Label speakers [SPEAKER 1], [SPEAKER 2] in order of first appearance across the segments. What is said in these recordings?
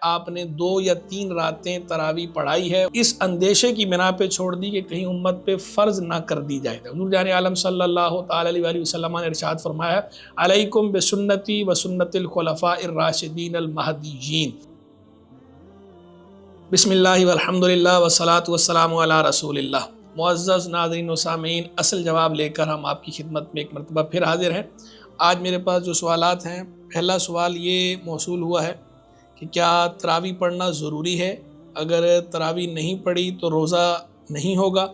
[SPEAKER 1] آپ نے 2 یا 3 راتیں تراویح پڑھائی ہے، اس اندیشے کی بنا پہ چھوڑ دی کہ کہیں امت پہ فرض نہ کر دی جائے۔ حضور جان عالم صلی اللہ تعالی علیہ وآلہ وسلم نے ارشاد فرمایا، علیکم بسنتی و سنت الخلفاء الراشدین المہدیین۔ بسم اللہ والحمد للہ والصلاة والسلام علی رسول اللہ۔ معزز ناظرین و سامعین، اصل جواب لے کر ہم آپ کی خدمت میں ایک مرتبہ پھر حاضر ہیں۔ آج میرے پاس جو سوالات ہیں، پہلا سوال یہ موصول ہوا ہے کہ کیا تراویح پڑھنا ضروری ہے؟ اگر تراویح نہیں پڑھی تو روزہ نہیں ہوگا؟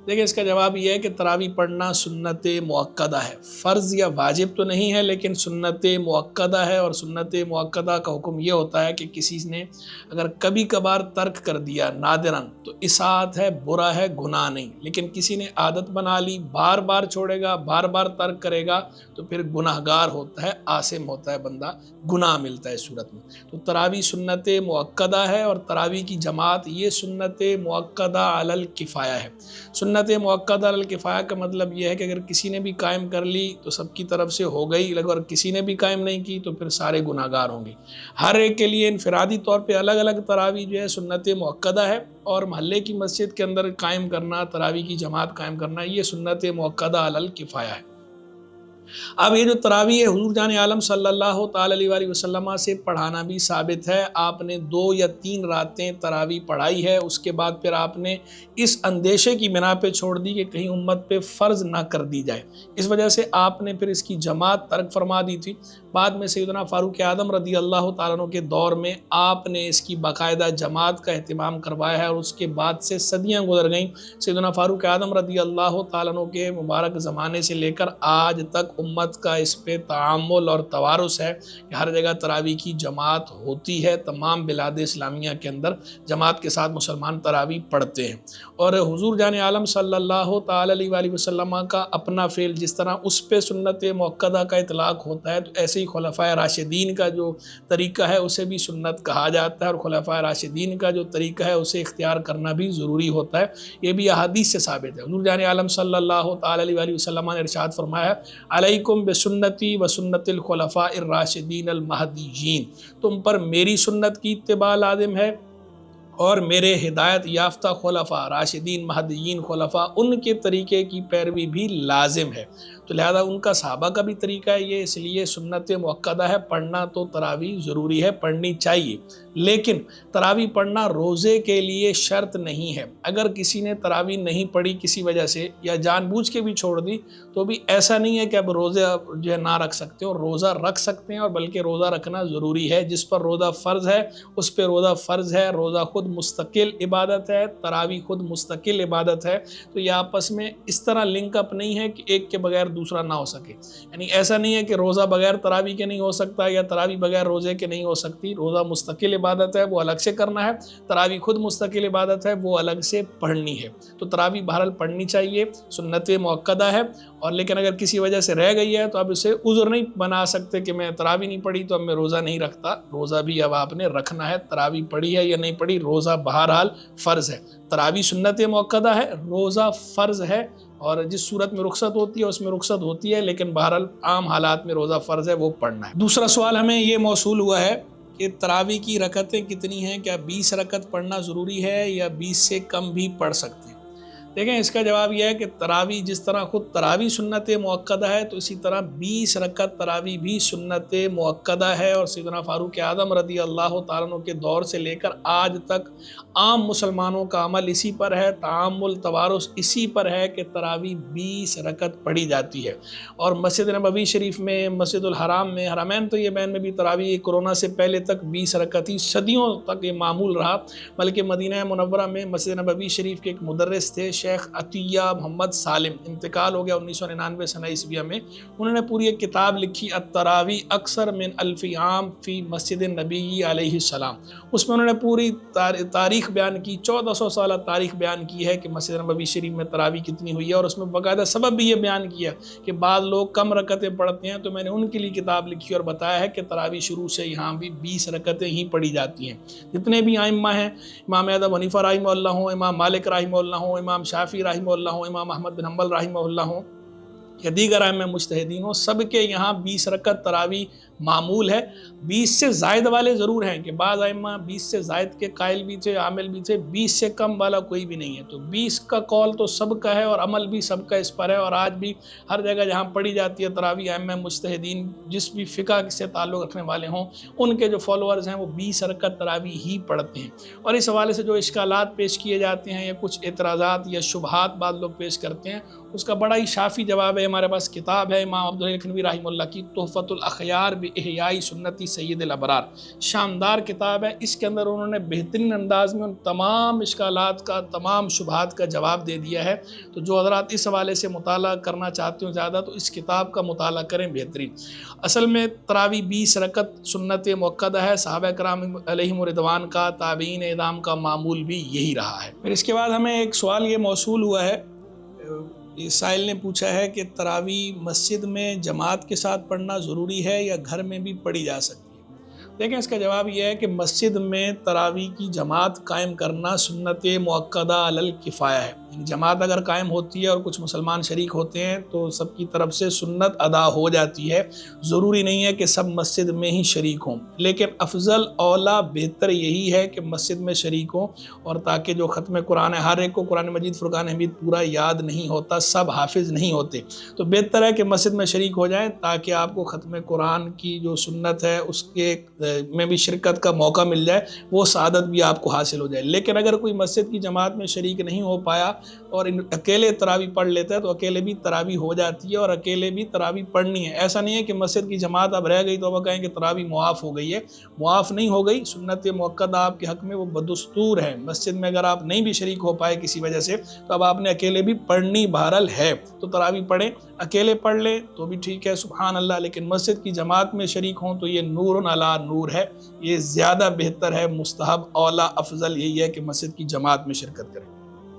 [SPEAKER 1] دیکھیں، اس کا جواب یہ ہے کہ تراویح پڑھنا سنت مؤکدہ ہے، فرض یا واجب تو نہیں ہے، لیکن سنت مؤکدہ ہے۔ اور سنت مؤکدہ کا حکم یہ ہوتا ہے کہ کسی نے اگر کبھی کبھار ترک کر دیا نادراً تو اصاعت ہے، برا ہے، گناہ نہیں، لیکن کسی نے عادت بنا لی، بار بار چھوڑے گا، بار بار ترک کرے گا تو پھر گناہ گار ہوتا ہے، آثم ہوتا ہے بندہ، گناہ ملتا ہے اس صورت میں۔ تو تراویح سنت مؤکدہ ہے، اور تراویح کی جماعت یہ سنت مؤکدہ علی الکفایہ ہے۔ سنت مؤکدہ علی الکفایہ کا مطلب یہ ہے کہ اگر کسی نے بھی قائم کر لی تو سب کی طرف سے ہو گئی، اگر کسی نے بھی قائم نہیں کی تو پھر سارے گناہ گار ہوں گے۔ ہر ایک کے لیے انفرادی طور پہ الگ الگ تراویح جو ہے سنت مؤکدہ ہے، اور محلے کی مسجد کے اندر قائم کرنا، تراویح کی جماعت قائم کرنا، یہ سنت مؤکدہ علی الکفایہ ہے۔ اب یہ جو تراویح ہے، حضور جان عالم صلی اللہ تعالی علیہ وآلہ وسلم سے پڑھانا بھی ثابت ہے۔ آپ نے 2 یا 3 راتیں تراویح پڑھائی ہے، اس کے بعد پھر آپ نے اس اندیشے کی بنا پہ چھوڑ دی کہ کہیں امت پہ فرض نہ کر دی جائے، اس وجہ سے آپ نے پھر اس کی جماعت ترک فرما دی تھی۔ بعد میں سیدنا فاروق اعظم رضی اللہ تعالیٰ عنہ کے دور میں آپ نے اس کی باقاعدہ جماعت کا اہتمام کروایا ہے، اور اس کے بعد سے صدیاں گزر گئیں۔ سیدنا فاروق اعظم رضی اللہ تعالیٰ عنہ کے مبارک زمانے سے لے کر آج تک امت کا اس پہ تعامل اور توارث ہے کہ ہر جگہ تراویح کی جماعت ہوتی ہے، تمام بلاد اسلامیہ کے اندر جماعت کے ساتھ مسلمان تراویح پڑھتے ہیں۔ اور حضور جان عالم صلی اللہ تعالی علیہ وآلہ وسلم کا اپنا فعل، جس طرح اس پہ سنت مؤکدہ کا اطلاق ہوتا ہے، تو ایسے ہی خلفائے راشدین کا جو طریقہ ہے اسے بھی سنت کہا جاتا ہے، اور خلفائے راشدین کا جو طریقہ ہے اسے اختیار کرنا بھی ضروری ہوتا ہے۔ یہ بھی احادیث سے ثابت ہے۔ حضور جان عالم صلی اللہ تعالی علیہ وآلہ وسلم نے ارشاد فرمایا، علیکم بسنتی و سنت الخلفاء الراشدین المہدیین، تم پر میری سنت کی اتباع لازم ہے، اور میرے ہدایت یافتہ خلفاء راشدین مہدیین خلفاء ان کے طریقے کی پیروی بھی لازم ہے۔ تو لہذا ان کا صحابہ کا بھی طریقہ ہے یہ، اس لیے سنت مؤکدہ ہے، پڑھنا تو تراویح ضروری ہے، پڑھنی چاہیے، لیکن تراویح پڑھنا روزے کے لیے شرط نہیں ہے۔ اگر کسی نے تراویح نہیں پڑھی کسی وجہ سے، یا جان بوجھ کے بھی چھوڑ دی، تو بھی ایسا نہیں ہے کہ اب روزہ جو ہے نہ رکھ سکتے، اور روزہ رکھ سکتے ہیں، اور بلکہ روزہ رکھنا ضروری ہے۔ جس پر روزہ فرض ہے اس پہ روزہ فرض ہے، روزہ خود مستقل عبادت ہے، تراویح خود مستقل عبادت ہے، تو یہ آپس میں اس طرح لنک اپ نہیں ہے کہ ایک کے بغیر دوسرا نہ ہو سکے۔ یعنی ایسا نہیں ہے کہ روزہ بغیر تراویح کے نہیں ہو سکتا، یا تراویح بغیر روزے کے نہیں ہو سکتی۔ روزہ مستقل عبادت ہے، وہ الگ سے کرنا ہے، تراویح خود مستقل عبادت ہے، وہ الگ سے پڑھنی ہے۔ تو تراویح بہرحال پڑھنی چاہیے، سنت مؤکدہ ہے، اور لیکن اگر کسی وجہ سے رہ گئی ہے تو اب اسے عذر نہیں بنا سکتے کہ میں تراویح نہیں پڑھی تو اب میں روزہ نہیں رکھتا۔ روزہ بھی اب آپ نے رکھنا ہے، تراویح پڑھی ہے یا نہیں پڑھی، روزہ بہرحال فرض ہے۔ تراویح سنت مؤکدہ ہے، روزہ فرض ہے، اور جس صورت میں رخصت ہوتی ہے اس میں رخصت ہوتی ہے، لیکن بہرحال عام حالات میں روزہ فرض ہے، وہ پڑھنا ہے۔ دوسرا سوال ہمیں یہ موصول ہوا ہے کہ تراویح کی رکعتیں کتنی ہیں؟ کیا 20 رکعت پڑھنا ضروری ہے، یا 20 سے کم بھی پڑھ سکتے ہیں؟ دیکھیں، اس کا جواب یہ ہے کہ تراویح جس طرح خود تراویح سنت مؤکدہ ہے، تو اسی طرح 20 رکعت تراویح بھی سنت مؤکدہ ہے، اور سیدنا فاروق اعظم رضی اللہ تعالیٰ عنہ کے دور سے لے کر آج تک عام مسلمانوں کا عمل اسی پر ہے، تعامل توارث اسی پر ہے کہ تراویح 20 رکعت پڑھی جاتی ہے۔ اور مسجد نبوی شریف میں، مسجد الحرام میں، حرمین طیبین میں بھی تراویح کورونا سے پہلے تک 20 رکعت ہی صدیوں تک یہ معمول رہا۔ بلکہ مدینہ منورہ میں مسجد نبوی شریف کے ایک مدرس تھے، شیخ عطیہ محمد سالم، انتقال ہو گیا 1999 سنہ عیسویہ میں۔ انہوں نے پوری ایک کتاب لکھی، التراویح اکثر من 1000 عام فی مسجد النبی علیہ السلام۔ اس میں انہوں نے پوری تاریخ بیان کی، 1400 سالہ تاریخ بیان کی ہے کہ مسجد نبوی شریف میں تراویح کتنی ہوئی ہے، اور اس میں باقاعدہ سبب بھی یہ بیان کیا کہ بعض لوگ کم رکعتیں پڑھتے ہیں، تو میں نے ان کے لیے کتاب لکھی اور بتایا ہے کہ تراویح شروع سے یہاں بھی 20 رکعتیں ہی پڑھی جاتی ہیں۔ جتنے بھی ائمہ ہیں، امام ابو حنیفہ رحمہ اللہ ہوں، امام مالک رحمہ اللہ ہوں، امام شافعی رحمہ اللہ ہوں، امام احمد بن حنبل رحمہ اللہ ہوں، یا دیگر ائمہ مجتہدین ہوں، سب کے یہاں 20 رکعت تراویح معمول ہے۔ 20 سے زائد والے ضرور ہیں کہ بعض ائمہ 20 سے زائد کے قائل بھی تھے، عامل بھی تھے، 20 سے کم والا کوئی بھی نہیں ہے۔ تو 20 کا قول تو سب کا ہے اور عمل بھی سب کا اس پر ہے، اور آج بھی ہر جگہ جہاں پڑھی جاتی ہے تراویح، ائمہ مجتہدین جس بھی فقہ سے تعلق رکھنے والے ہوں ان کے جو فالوورز ہیں وہ 20 رکعت تراویح ہی پڑھتے ہیں۔ اور اس حوالے سے جو اشکالات پیش کیے جاتے ہیں یا کچھ اعتراضات یا شبہات بعض لوگ پیش کرتے ہیں، اس کا بڑا ہی شافی جواب ہے۔ ہمارے پاس کتاب ہے امام عبدالغنی لکھنوی رحمہ اللہ کی، تحفۃ الاخیار باحیاء سنت سید الابرار، شاندار کتاب ہے۔ اس کے اندر انہوں نے بہترین انداز میں ان تمام اشکالات کا، تمام شبہات کا جواب دے دیا ہے۔ تو جو حضرات اس حوالے سے مطالعہ کرنا چاہتے ہوں زیادہ تو اس کتاب کا مطالعہ کریں، بہترین۔ اصل میں تراویح 20 رکعت سنت مؤکدہ ہے، صحابہ کرام علیہم رضوان کا، تابعین اعظام کا معمول بھی یہی رہا ہے۔ پھر اس کے بعد ہمیں ایک سوال یہ موصول ہوا ہے، سائل نے پوچھا ہے کہ تراویح مسجد میں جماعت کے ساتھ پڑھنا ضروری ہے یا گھر میں بھی پڑھی جا سکتی ہے؟ دیکھیں اس کا جواب یہ ہے کہ مسجد میں تراویح کی جماعت قائم کرنا سنت مؤکدہ علی الکفایہ ہے۔ جماعت اگر قائم ہوتی ہے اور کچھ مسلمان شریک ہوتے ہیں تو سب کی طرف سے سنت ادا ہو جاتی ہے، ضروری نہیں ہے کہ سب مسجد میں ہی شریک ہوں، لیکن افضل اولا بہتر یہی ہے کہ مسجد میں شریک ہوں، اور تاکہ جو ختم قرآن ہے، ہر ایک کو قرآن مجید فرقان حمید پورا یاد نہیں ہوتا، سب حافظ نہیں ہوتے، تو بہتر ہے کہ مسجد میں شریک ہو جائیں تاکہ آپ کو ختم قرآن کی جو سنت ہے اس کے میں بھی شرکت کا موقع مل جائے، وہ سعادت بھی آپ کو حاصل ہو جائے۔ لیکن اگر کوئی مسجد کی جماعت میں شریک نہیں ہو پایا اور اکیلے تراویح پڑھ لیتا ہے تو اکیلے بھی تراویح ہو جاتی ہے اور اکیلے بھی تراویح پڑھنی ہے۔ ایسا نہیں ہے کہ مسجد کی جماعت اب رہ گئی تو اب کہیں کہ تراویح معاف ہو گئی ہے، معاف نہیں ہو گئی۔ سنت مؤکدہ آپ کے حق میں وہ بدستور ہے۔ مسجد میں اگر آپ نہیں بھی شریک ہو پائے کسی وجہ سے تو اب آپ نے اکیلے بھی پڑھنی بہرحال ہے، تو تراویح پڑھیں، اکیلے پڑھ لیں تو بھی ٹھیک ہے، سبحان اللہ، لیکن مسجد کی جماعت میں شریک ہوں تو یہ نور علی نور ہے، یہ زیادہ بہتر ہے، مستحب اولا افضل یہی ہے کہ مسجد کی جماعت میں شرکت کریں۔